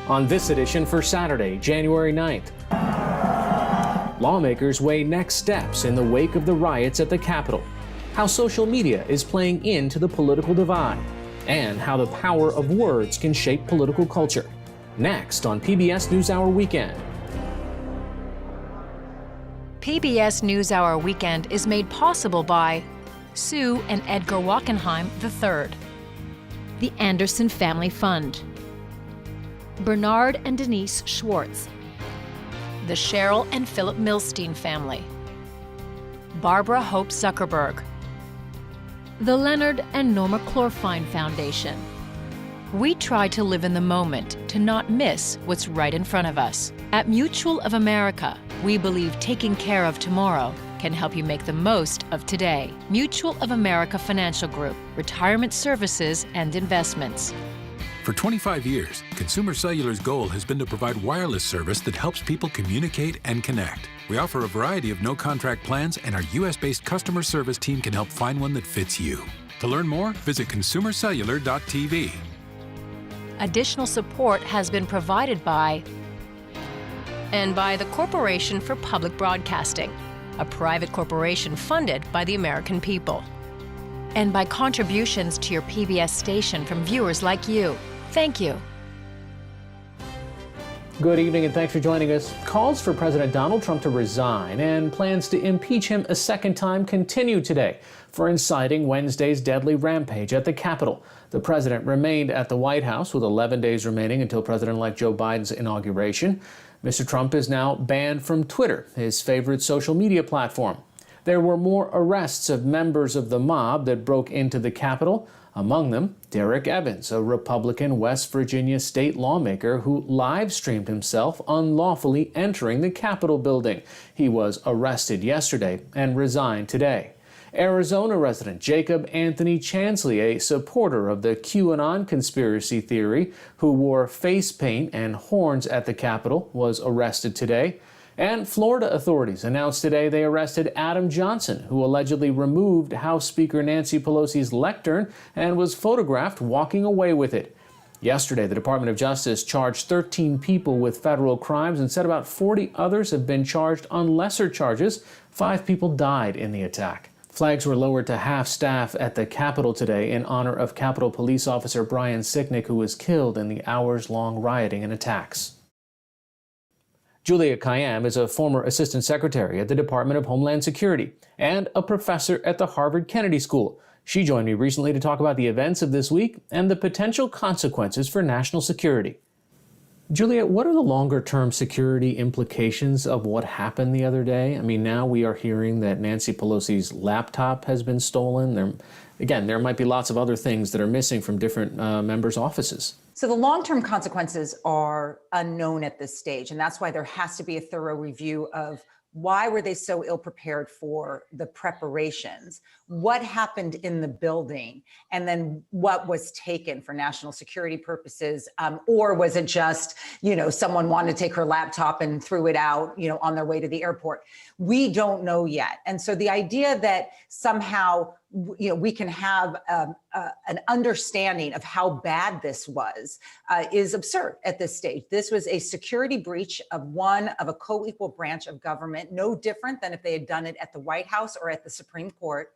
On this edition for Saturday, January 9th, lawmakers weigh next steps in the wake of the riots at the Capitol, how social media is playing into the political divide, and how the power of words can shape political culture. Next on PBS NewsHour Weekend. PBS NewsHour Weekend is made possible by Sue and Edgar Wachenheim III, the Anderson Family Fund, Bernard and Denise Schwartz, the Cheryl and Philip Milstein family, Barbara Hope Zuckerberg, the Leonard and Norma Chlorfine Foundation. We try to live in the moment to not miss what's right in front of us. At Mutual of America, we believe taking care of tomorrow can help you make the most of today. Mutual of America Financial Group, retirement services and investments. For 25 years, Consumer Cellular's goal has been to provide wireless service that helps people communicate and connect. We offer a variety of no-contract plans, and our U.S.-based customer service team can help find one that fits you. To learn more, visit consumercellular.tv. Additional support has been provided by the Corporation for Public Broadcasting, a private corporation funded by the American people, and by contributions to your PBS station from viewers like you. Thank you. Good evening and thanks for joining us. Calls for President Donald Trump to resign and plans to impeach him a second time continue today for inciting Wednesday's deadly rampage at the Capitol. The president remained at the White House with 11 days remaining until President-elect Joe Biden's inauguration. Mr. Trump is now banned from Twitter, his favorite social media platform. There were more arrests of members of the mob that broke into the Capitol. Among them, Derek Evans, a Republican West Virginia state lawmaker who live-streamed himself unlawfully entering the Capitol building. He was arrested yesterday and resigned today. Arizona resident Jacob Anthony Chansley, a supporter of the QAnon conspiracy theory, who wore face paint and horns at the Capitol, was arrested today. And Florida authorities announced today they arrested Adam Johnson, who allegedly removed House Speaker Nancy Pelosi's lectern and was photographed walking away with it. Yesterday, the Department of Justice charged 13 people with federal crimes and said about 40 others have been charged on lesser charges. 5 people died in the attack. Flags were lowered to half staff at the Capitol today in honor of Capitol Police Officer Brian Sicknick, who was killed in the hours-long rioting and attacks. Julia Kayyem is a former assistant secretary at the Department of Homeland Security and a professor at the Harvard Kennedy School. She joined me recently to talk about the events of this week and the potential consequences for national security. Julia, what are the longer-term security implications of what happened the other day? I mean, now we are hearing that Nancy Pelosi's laptop has been stolen. There might be lots of other things that are missing from different members' offices. So the long-term consequences are unknown at this stage, and that's why there has to be a thorough review of why were they so ill-prepared for the preparations, what happened in the building, and then what was taken for national security purposes, or was it just, someone wanted to take her laptop and threw it out, on their way to the airport. We don't know yet. And so the idea that somehow we can have an understanding of how bad this was is absurd at this stage. This was a security breach of a co-equal branch of government, no different than if they had done it at the White House or at the Supreme Court.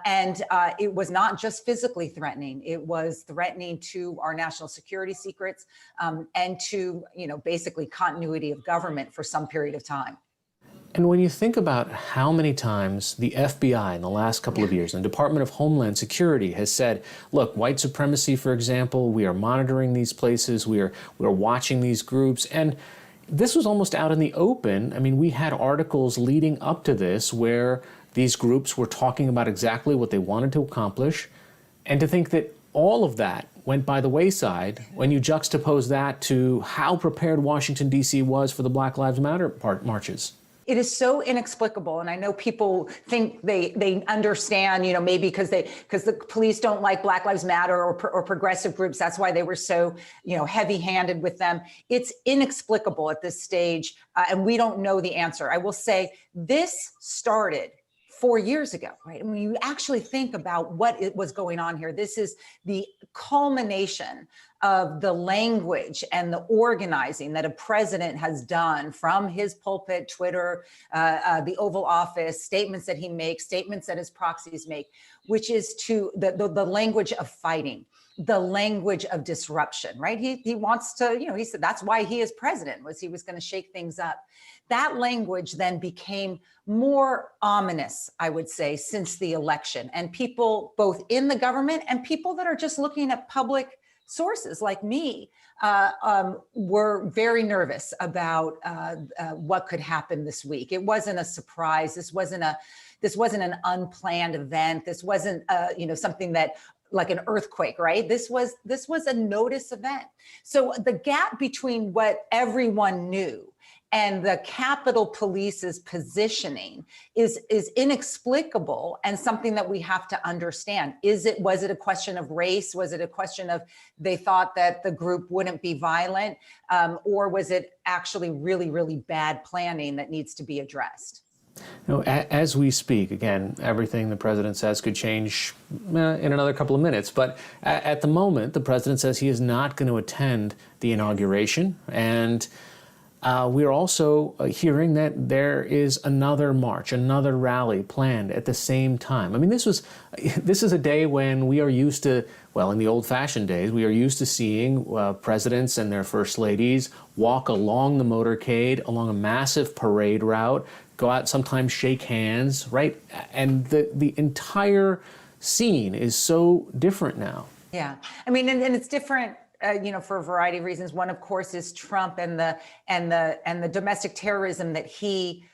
And it was not just physically threatening. It was threatening to our national security secrets and to, basically continuity of government for some period of time. And when you think about how many times the FBI in the last couple of years and the Department of Homeland Security has said, look, white supremacy, for example, we are monitoring these places, we are watching these groups, and this was almost out in the open. I mean, we had articles leading up to this where these groups were talking about exactly what they wanted to accomplish, and to think that all of that went by the wayside when you juxtapose that to how prepared Washington, D.C. was for the Black Lives Matter marches. It is so inexplicable. And I know people think they understand, maybe because the police don't like Black Lives Matter or progressive groups. That's why they were so, heavy handed with them. It's inexplicable at this stage. And we don't know the answer. I will say this started 4 years ago, right? And when you actually think about what it was going on here, this is the culmination of the language and the organizing that a president has done from his pulpit, Twitter, the Oval Office, statements that he makes, statements that his proxies make, which is to the language of fighting, the language of disruption, right? He wants to, he said that's why he is president, was he was going to shake things up. That language then became more ominous, I would say, since the election. And people both in the government and people that are just looking at public sources like me were very nervous about what could happen this week. It wasn't a surprise. This wasn't an unplanned event. This wasn't something that like an earthquake, right? This was a notice event. So the gap between what everyone knew and the Capitol Police's positioning is inexplicable and something that we have to understand. Was it a question of race? Was it a question of they thought that the group wouldn't be violent? Or was it actually really, really bad planning that needs to be addressed? As we speak, again, everything the president says could change in another couple of minutes. But at the moment, the president says he is not going to attend the inauguration. And we're also hearing that there is another march, another rally planned at the same time. I mean, this is a day when we are used to, well, in the old-fashioned days, we are used to seeing presidents and their first ladies walk along the motorcade, along a massive parade route, go out, sometimes shake hands, right? And the entire scene is so different now. Yeah, I mean, and it's different. For a variety of reasons. One, of course, is Trump and the domestic terrorism that he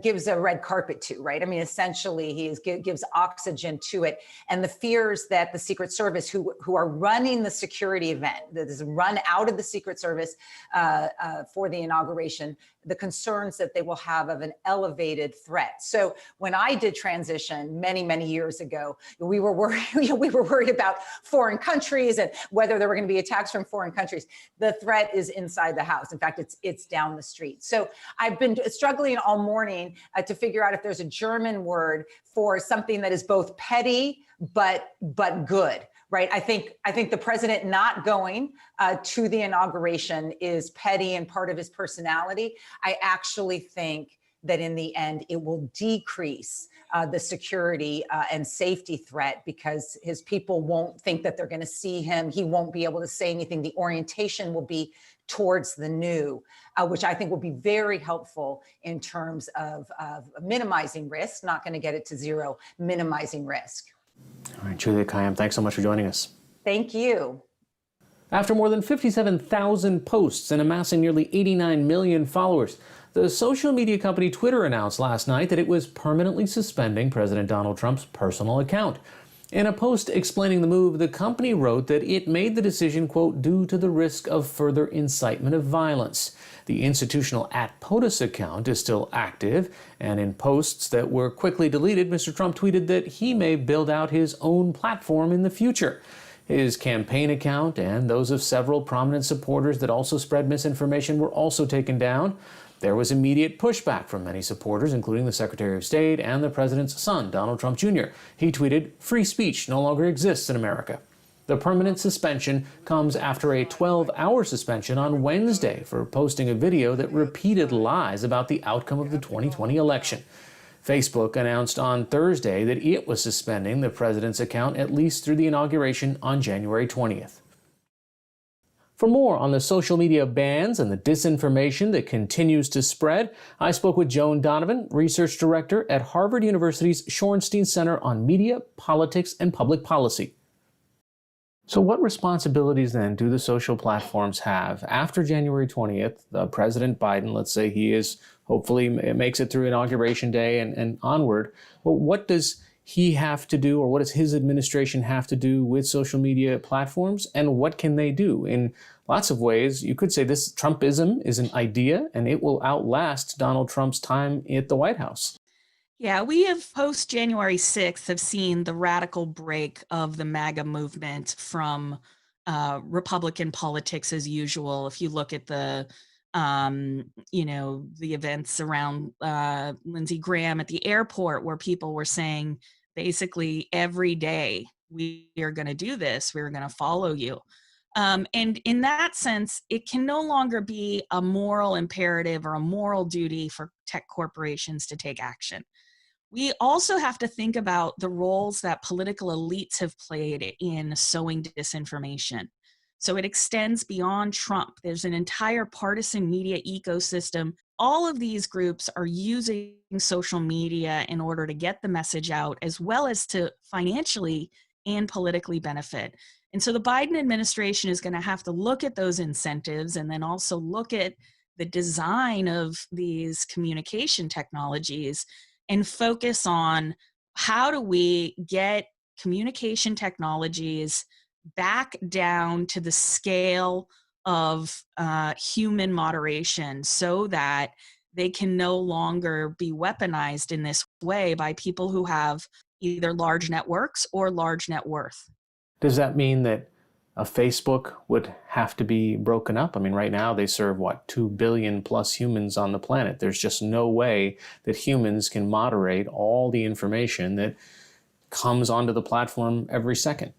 gives a red carpet to, right? I mean, essentially, he gives oxygen to it, and the fears that the Secret Service, who are running the security event, that is run out of the Secret Service for the inauguration, the concerns that they will have of an elevated threat. So when I did transition many, many years ago, we were worried about foreign countries and whether there were going to be attacks from foreign countries. The threat is inside the house. In fact, it's down the street. So I've been struggling all morning to figure out if there's a German word for something that is both petty but good. Right. I think the president not going to the inauguration is petty and part of his personality. I actually think that in the end, it will decrease the security and safety threat because his people won't think that they're going to see him. He won't be able to say anything. The orientation will be towards the new, which I think will be very helpful in terms of minimizing risk, not going to get it to zero, minimizing risk. All right, Julia Kayyem, thanks so much for joining us. Thank you. After more than 57,000 posts and amassing nearly 89 million followers, the social media company Twitter announced last night that it was permanently suspending President Donald Trump's personal account. In a post explaining the move, the company wrote that it made the decision, quote, due to the risk of further incitement of violence. The institutional @POTUS account is still active, and in posts that were quickly deleted, Mr. Trump tweeted that he may build out his own platform in the future. His campaign account and those of several prominent supporters that also spread misinformation were also taken down. There was immediate pushback from many supporters, including the Secretary of State and the president's son, Donald Trump Jr. He tweeted, "Free speech no longer exists in America." The permanent suspension comes after a 12-hour suspension on Wednesday for posting a video that repeated lies about the outcome of the 2020 election. Facebook announced on Thursday that it was suspending the president's account at least through the inauguration on January 20th. For more on the social media bans and the disinformation that continues to spread, I spoke with Joan Donovan, research director at Harvard University's Shorenstein Center on Media, Politics, and Public Policy. So what responsibilities then do the social platforms have? After January 20th, President Biden, let's say he is hopefully makes it through Inauguration Day and onward, well, what does he have to do, or what does his administration have to do with social media platforms, and what can they do? In lots of ways, you could say this Trumpism is an idea, and it will outlast Donald Trump's time at the White House. Yeah, we have post-January 6th have seen the radical break of the MAGA movement from Republican politics as usual. If you look at the The events around Lindsey Graham at the airport, where people were saying basically every day, we are going to do this, we're going to follow you. And in that sense, it can no longer be a moral imperative or a moral duty for tech corporations to take action. We also have to think about the roles that political elites have played in sowing disinformation. So it extends beyond Trump. There's an entire partisan media ecosystem. All of these groups are using social media in order to get the message out, as well as to financially and politically benefit. And so the Biden administration is going to have to look at those incentives and then also look at the design of these communication technologies and focus on how do we get communication technologies back down to the scale of human moderation, so that they can no longer be weaponized in this way by people who have either large networks or large net worth. Does that mean that a Facebook would have to be broken up? I mean, right now they serve, 2 billion plus humans on the planet. There's just no way that humans can moderate all the information that comes onto the platform every second.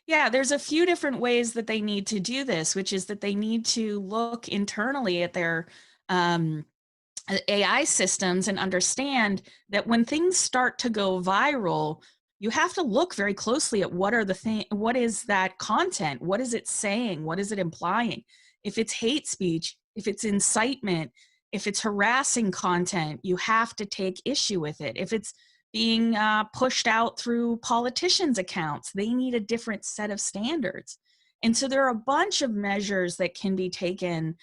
Yeah, there's a few different ways that they need to do this, which is that they need to look internally at their AI systems and understand that when things start to go viral, you have to look very closely at what is that content? What is it saying? What is it implying? If it's hate speech, if it's incitement, if it's harassing content, you have to take issue with it. If it's being pushed out through politicians' accounts, they need a different set of standards. And so there are a bunch of measures that can be taken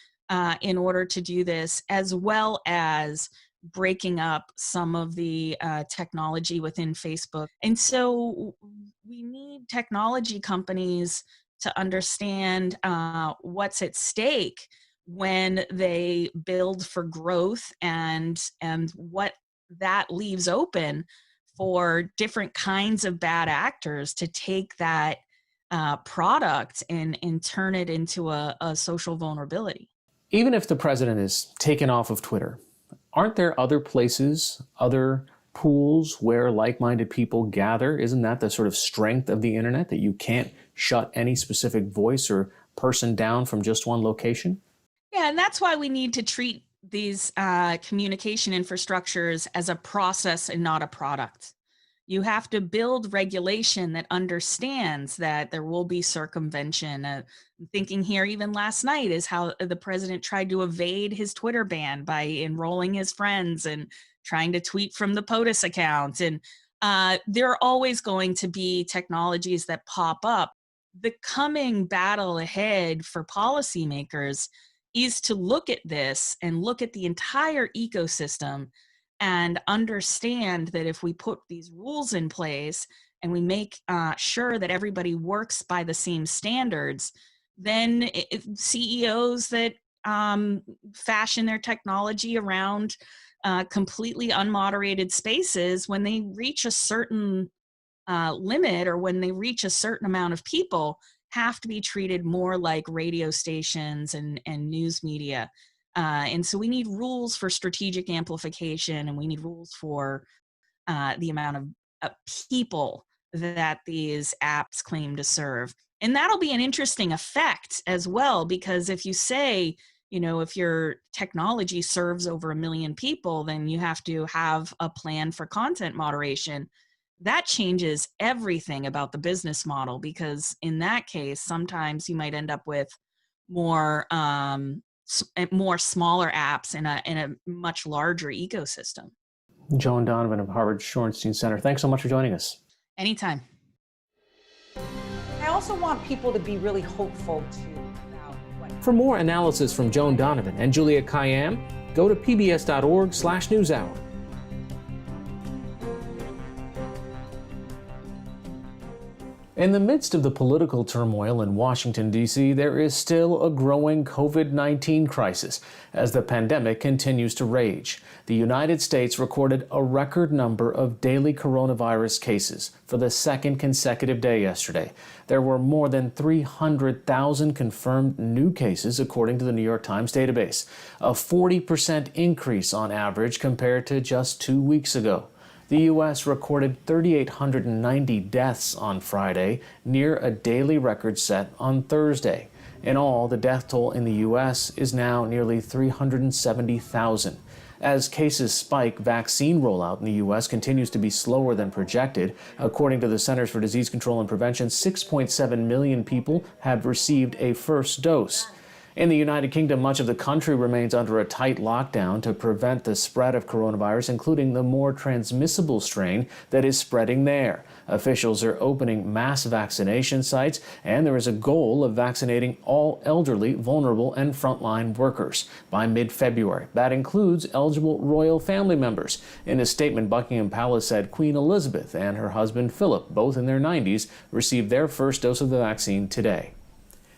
in order to do this, as well as breaking up some of the technology within Facebook. And so we need technology companies to understand what's at stake when they build for growth, and what that leaves open for different kinds of bad actors to take that product and turn it into a social vulnerability. Even if the president is taken off of Twitter, aren't there other places, other pools where like-minded people gather? Isn't that the sort of strength of the internet, that you can't shut any specific voice or person down from just one location? Yeah, and that's why we need to treat these communication infrastructures as a process and not a product. You have to build regulation that understands that there will be circumvention. Thinking here, even last night, is how the president tried to evade his Twitter ban by enrolling his friends and trying to tweet from the POTUS account. And there are always going to be technologies that pop up. The coming battle ahead for policymakers is to look at this and look at the entire ecosystem and understand that if we put these rules in place and we make sure that everybody works by the same standards, then CEOs that fashion their technology around completely unmoderated spaces, when they reach a certain limit, or when they reach a certain amount of people, have to be treated more like radio stations and news media. And so we need rules for strategic amplification, and we need rules for the amount of people that these apps claim to serve. And that'll be an interesting effect as well, because if you say, if your technology serves over 1 million people, then you have to have a plan for content moderation. That changes everything about the business model, because in that case, sometimes you might end up with more smaller apps in a much larger ecosystem. Joan Donovan of Harvard Shorenstein Center, thanks so much for joining us. Anytime. I also want people to be really hopeful too. For more analysis from Joan Donovan and Julia Kayyem, go to pbs.org/newshour. In the midst of the political turmoil in Washington, D.C., there is still a growing COVID-19 crisis as the pandemic continues to rage. The United States recorded a record number of daily coronavirus cases for the second consecutive day yesterday. There were more than 300,000 confirmed new cases, according to the New York Times database, a 40% increase on average compared to just 2 weeks ago. The U.S. recorded 3,890 deaths on Friday, near a daily record set on Thursday. In all, the death toll in the U.S. is now nearly 370,000. As cases spike, vaccine rollout in the U.S. continues to be slower than projected. According to the Centers for Disease Control and Prevention, 6.7 million people have received a first dose. In the United Kingdom, much of the country remains under a tight lockdown to prevent the spread of coronavirus, including the more transmissible strain that is spreading there. Officials are opening mass vaccination sites, and there is a goal of vaccinating all elderly, vulnerable, and frontline workers by mid-February. That includes eligible royal family members. In a statement, Buckingham Palace said Queen Elizabeth and her husband Philip, both in their 90s, received their first dose of the vaccine today.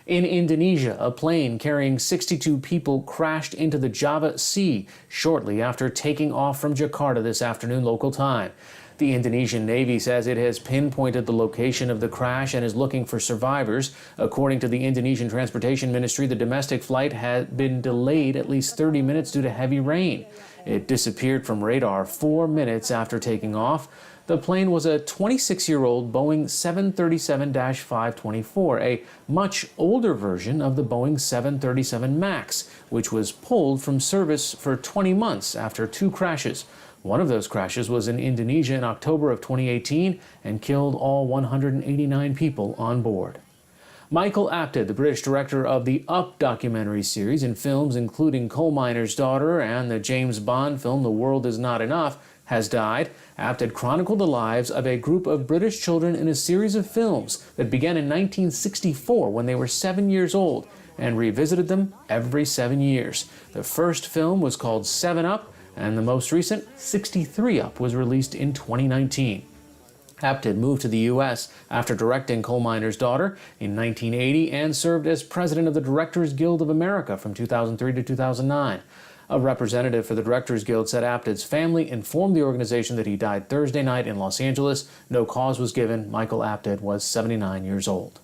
In Indonesia, a plane carrying 62 people crashed into the Java Sea shortly after taking off from Jakarta this afternoon local time. The Indonesian Navy says it has pinpointed the location of the crash and is looking for survivors. According to the Indonesian Transportation Ministry, the domestic flight had been delayed at least 30 minutes due to heavy rain. It disappeared from radar 4 minutes after taking off. The plane was a 26-year-old Boeing 737-524, a much older version of the Boeing 737 MAX, which was pulled from service for 20 months after 2 crashes. One of those crashes was in Indonesia in October of 2018 and killed all 189 people on board. Michael Apted, the British director of the Up documentary series and films including Coal Miner's Daughter and the James Bond film The World Is Not Enough, has died. Apted chronicled the lives of a group of British children in a series of films that began in 1964 when they were 7 years old and revisited them every 7 years. The first film was called 7 Up, and the most recent, 63 Up, was released in 2019. Apted moved to the U.S. after directing Coal Miner's Daughter in 1980 and served as president of the Directors Guild of America from 2003 to 2009. A representative for the Directors Guild said Apted's family informed the organization that he died Thursday night in Los Angeles. No cause was given. Michael Apted was 79 years old.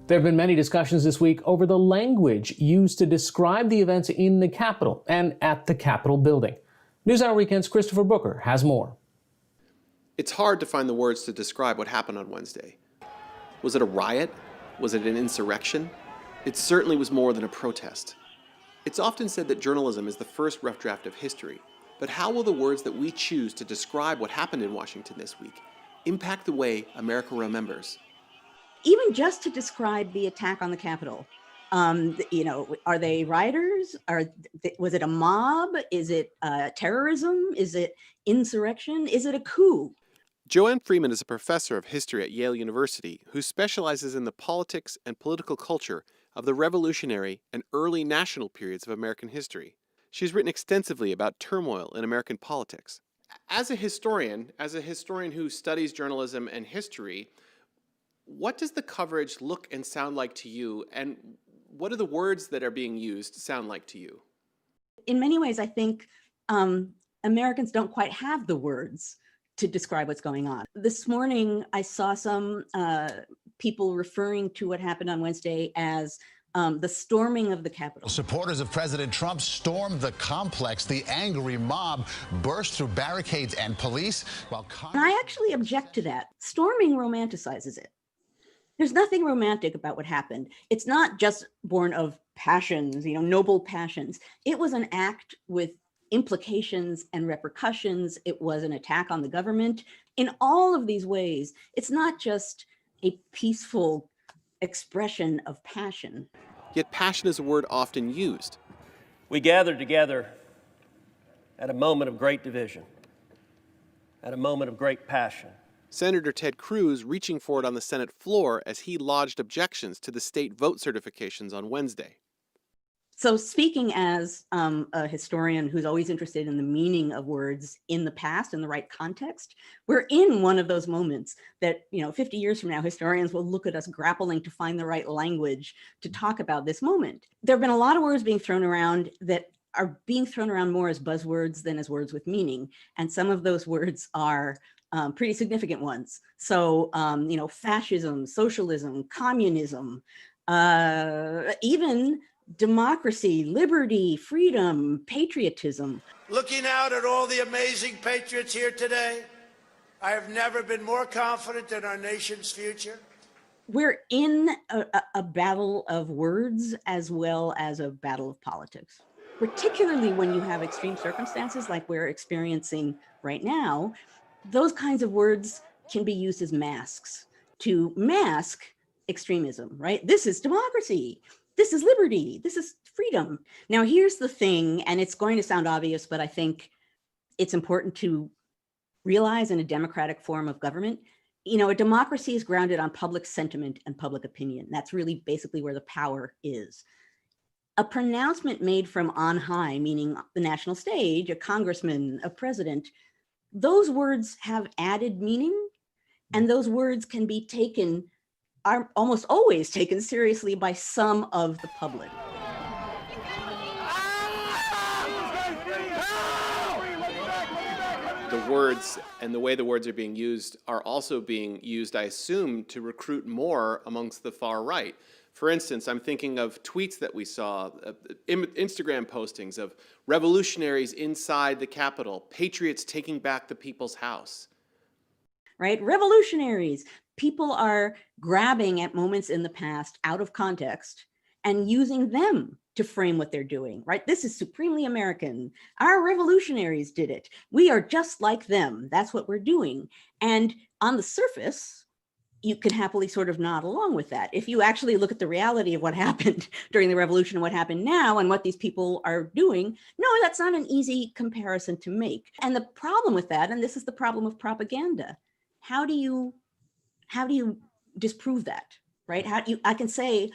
There have been many discussions this week over the language used to describe the events in the Capitol and at the Capitol building. NewsHour Weekend's Christopher Booker has more. It's hard to find the words to describe what happened on Wednesday. Was it a riot? Was it an insurrection? It certainly was more than a protest. It's often said that journalism is the first rough draft of history, but how will the words that we choose to describe what happened in Washington this week impact the way America remembers? Even just to describe the attack on the Capitol, are they rioters? Was it a mob? Is it terrorism? Is it insurrection? Is it a coup? Joanne Freeman is a professor of history at Yale University who specializes in the politics and political culture of the revolutionary and early national periods of American history. She's written extensively about turmoil in American politics. As a historian who studies journalism and history, what does the coverage look and sound like to you, and what do the words that are being used sound like to you? In many ways, I think Americans don't quite have the words to describe what's going on. This morning, I saw some people referring to what happened on Wednesday as the storming of the Capitol. Supporters of President Trump stormed the complex. The angry mob burst through barricades and police. And I actually object to that. Storming romanticizes it. There's nothing romantic about what happened. It's not just born of passions, noble passions. It was an act with implications and repercussions. It was an attack on the government. In all of these ways, it's not just a peaceful expression of passion. Yet passion is a word often used. We gathered together at a moment of great division, at a moment of great passion. Senator Ted Cruz reaching for it on the Senate floor as he lodged objections to the state vote certifications on Wednesday. So speaking as a historian who's always interested in the meaning of words in the past in the right context, we're in one of those moments that, 50 years from now, historians will look at us grappling to find the right language to talk about this moment. There have been a lot of words being thrown around that are being thrown around more as buzzwords than as words with meaning. And some of those words are pretty significant ones. So, fascism, socialism, communism, even democracy, liberty, freedom, patriotism. Looking out at all the amazing patriots here today, I have never been more confident in our nation's future. We're in a battle of words as well as a battle of politics, particularly when you have extreme circumstances like we're experiencing right now. Those kinds of words can be used as masks to mask extremism, right? This is democracy. This is liberty. This is freedom. Now, here's the thing, and it's going to sound obvious, but I think it's important to realize in a democratic form of government, a democracy is grounded on public sentiment and public opinion. That's really basically where the power is. A pronouncement made from on high, meaning the national stage, a congressman, a president, those words have added meaning, and those words can be are almost always taken seriously by some of the public. The words and the way the words are being used are also being used, I assume, to recruit more amongst the far right. For instance, I'm thinking of tweets that we saw, Instagram postings of revolutionaries inside the Capitol, patriots taking back the people's house. Right? Revolutionaries. People are grabbing at moments in the past out of context and using them to frame what they're doing, right? This is supremely American. Our revolutionaries did it. We are just like them. That's what we're doing. And on the surface, you can happily sort of nod along with that. If you actually look at the reality of what happened during the revolution and what happened now and what these people are doing, no, that's not an easy comparison to make. And the problem with that, and this is the problem of propaganda, how do you disprove that, right? I can say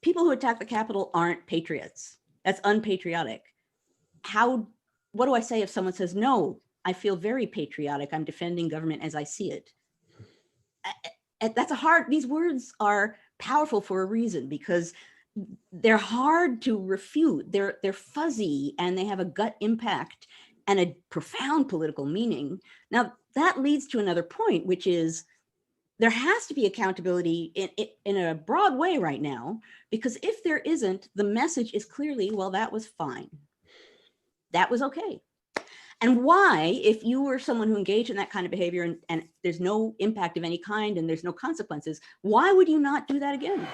people who attack the Capitol aren't patriots. That's unpatriotic. What do I say if someone says, no, I feel very patriotic. I'm defending government as I see it. These words are powerful for a reason because they're hard to refute. They're fuzzy and they have a gut impact and a profound political meaning. Now that leads to another point, which is there has to be accountability in a broad way right now, because if there isn't, the message is clearly, well, that was fine. That was okay. And why, if you were someone who engaged in that kind of behavior and there's no impact of any kind and there's no consequences, why would you not do that again?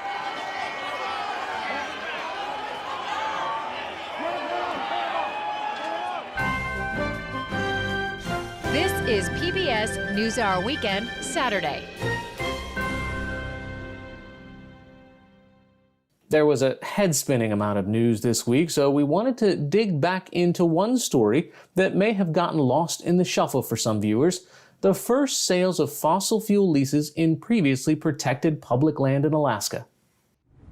This is PBS NewsHour Weekend, Saturday. There was a head-spinning amount of news this week, so we wanted to dig back into one story that may have gotten lost in the shuffle for some viewers: the first sales of fossil fuel leases in previously protected public land in Alaska.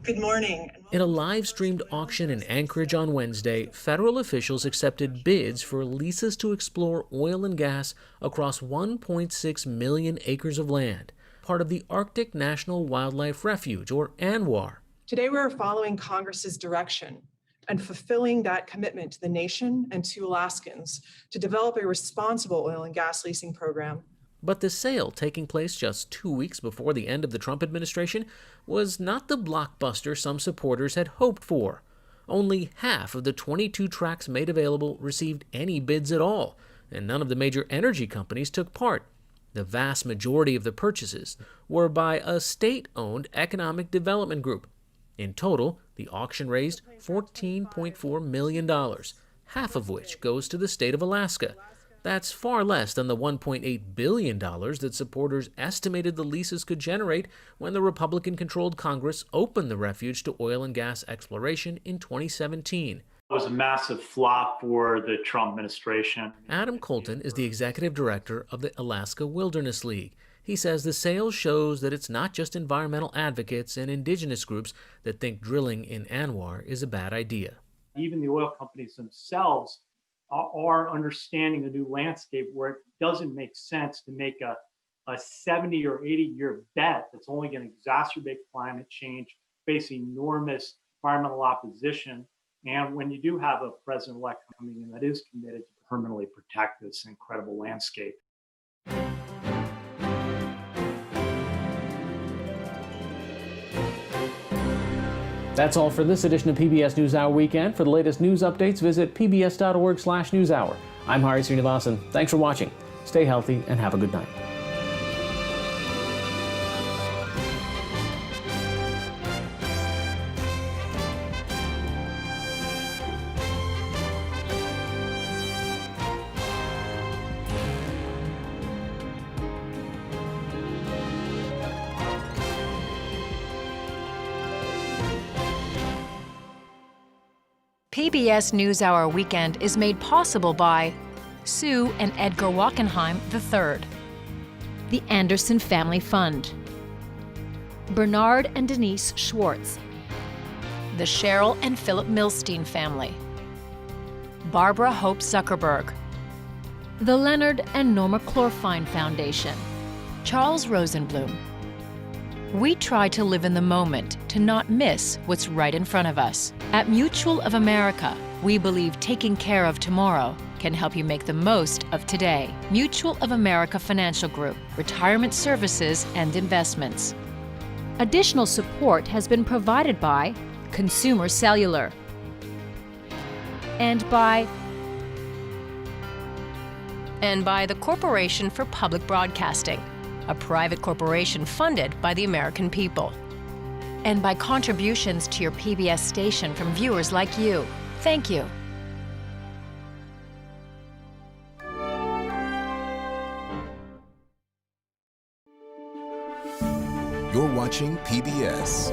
Good morning. In a live-streamed auction in Anchorage on Wednesday, federal officials accepted bids for leases to explore oil and gas across 1.6 million acres of land, part of the Arctic National Wildlife Refuge, or ANWR. Today, we're following Congress's direction and fulfilling that commitment to the nation and to Alaskans to develop a responsible oil and gas leasing program. But the sale, taking place just 2 weeks before the end of the Trump administration, was not the blockbuster some supporters had hoped for. Only half of the 22 tracts made available received any bids at all, and none of the major energy companies took part. The vast majority of the purchases were by a state-owned economic development group. In total, the auction raised $14.4 million, half of which goes to the state of Alaska. That's far less than the $1.8 billion that supporters estimated the leases could generate when the Republican-controlled Congress opened the refuge to oil and gas exploration in 2017. It was a massive flop for the Trump administration. Adam Colton is the executive director of the Alaska Wilderness League. He says the sale shows that it's not just environmental advocates and indigenous groups that think drilling in ANWR is a bad idea. Even the oil companies themselves are understanding the new landscape where it doesn't make sense to make a 70 or 80-year bet that's only going to exacerbate climate change, face enormous environmental opposition. And when you do have a president-elect coming in that is committed to permanently protect this incredible landscape. That's all for this edition of PBS NewsHour Weekend. For the latest news updates, visit pbs.org/newshour. I'm Hari Srinivasan. Thanks for watching. Stay healthy and have a good night. PBS NewsHour Weekend is made possible by Sue and Edgar Wachenheim III, the Anderson Family Fund, Bernard and Denise Schwartz, the Cheryl and Philip Milstein family, Barbara Hope Zuckerberg, the Leonard and Norma Chlorfine Foundation, Charles Rosenblum. We try to live in the moment to not miss what's right in front of us. At Mutual of America, we believe taking care of tomorrow can help you make the most of today. Mutual of America Financial Group, retirement services and investments. Additional support has been provided by Consumer Cellular and by the Corporation for Public Broadcasting, a private corporation funded by the American people. And by contributions to your PBS station from viewers like you. Thank you. You're watching PBS.